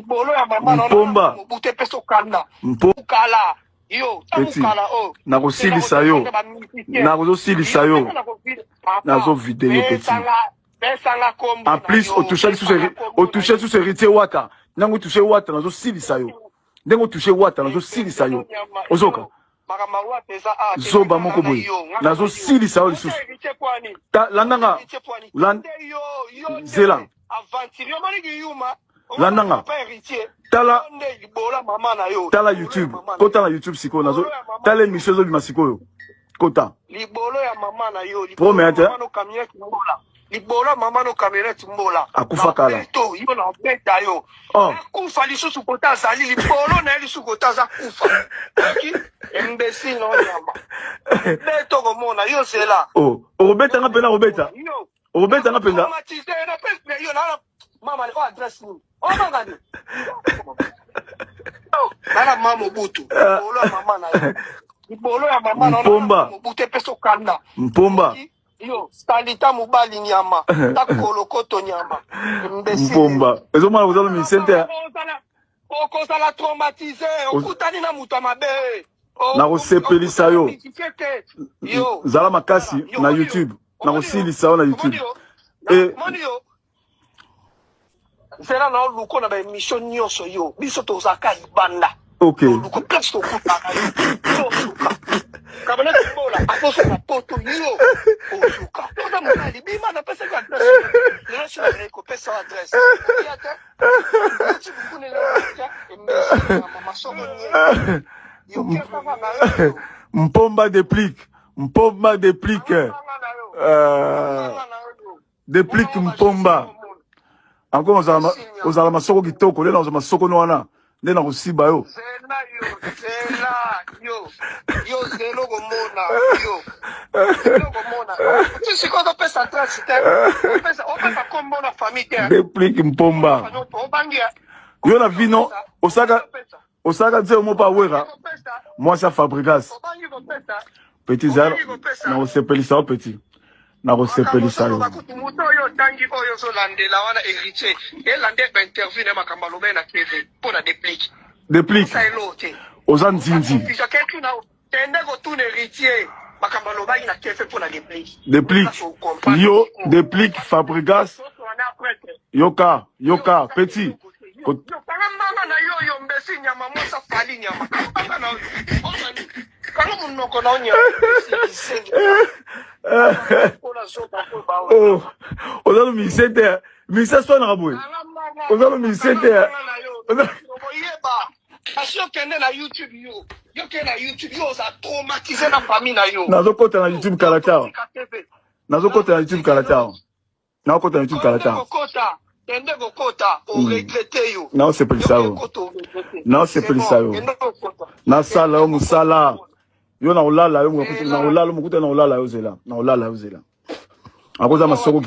libolo ya mama Mpomba. Mobute peso kanda. Mpokala. Yo, Peti. tamukala oh. Nakosilisa yo. Nakosilisa yo. Nazo vide yo petit. En plus, au toucher sous héritier wata. Nango toucher wata, nazo silisa yo. Nango toucher wata, nazo silisa yo. Ozoka. Zoba moko boy. Nazo silisa yo lisusu. Landanga. Zela. Landanga. Tala YouTube. Kota na YouTube siko nazo. Tala émission zo bima siko yo. Kota. Libolo ya mama na yo. Promete. Libolo mama no camionette mbola. Akufa kala. To yo na beta yo. Oh. Kufa lisusu kota zali libolo na lisusu kota za kufa. Ki imbécile no nyama. Beto ko mona yo sela. Oh, Robeta nga pena Robeta. Robeta nga pena. Yo na mama le adresse ni. Oh ngani. Nana mama butu. Libolo ya mama na yo. Libolo ya mama na Mpomba. Mobute peso kanda. Mpomba. Yo, Stalita mubali nyama, takolokoto nyama. Mpomba. Ezo mwana kuzalo misente. Okozala traumatisé, okutani na mutu mabe. Na kosepelisa yo. Yo, zala makasi na YouTube. Na kosilisa yo na YouTube. Moni yo. Zela na luko na ba émission nyonso yo. Biso tozaka ibanda. OK. Luko pesto kutaka yo. Kabana timola, aposo na poto yo. Ozuka. Toda mukali bima na pesa kwa adresse. Lelo sina reko pesa adresse. Yata. Ti bukune na mama somo ni. Yo kesa na. Mpomba déplique. Mpomba déplique. Déplique Mpomba. Encore ozala masoko kitoko, lelo ozala masoko noana. Ndena kosiba yo. Yo zelo gomona tu sais quand on peut s'attraper on peut comme na famille Déplique Mpomba yo na vino osaka nzeo mo pa wera moi ça fabrikas petit zara na osepelisa o petit na osepelisa yo muto yo tangi oyo zo landela wana héritier et lande interview na makamba lobe na TV pour la déplique oza nzinzi tende ko tune héritier makamba loba ina kefe pour la déplique yo déplique fabrikas yoka petit mama na yo mbesi nyama mosa fali nyama kanga na kanga munoko na onya oh ozalo misete misa sona kabwe ozalo misete Asio kende na YouTube yo. Yo kende na YouTube yo za traumatisé na famille na yo. Nazo kota na YouTube kalata. Nazo kota na YouTube kalata. Na kota na YouTube kalata. Tende go kota o regretter yo. Na c'est plus ça. Na c'est plus ça. Na sala o musala. Yo na olala yo mukuta na olala yo zela. Na olala yo zela. Akoza masoko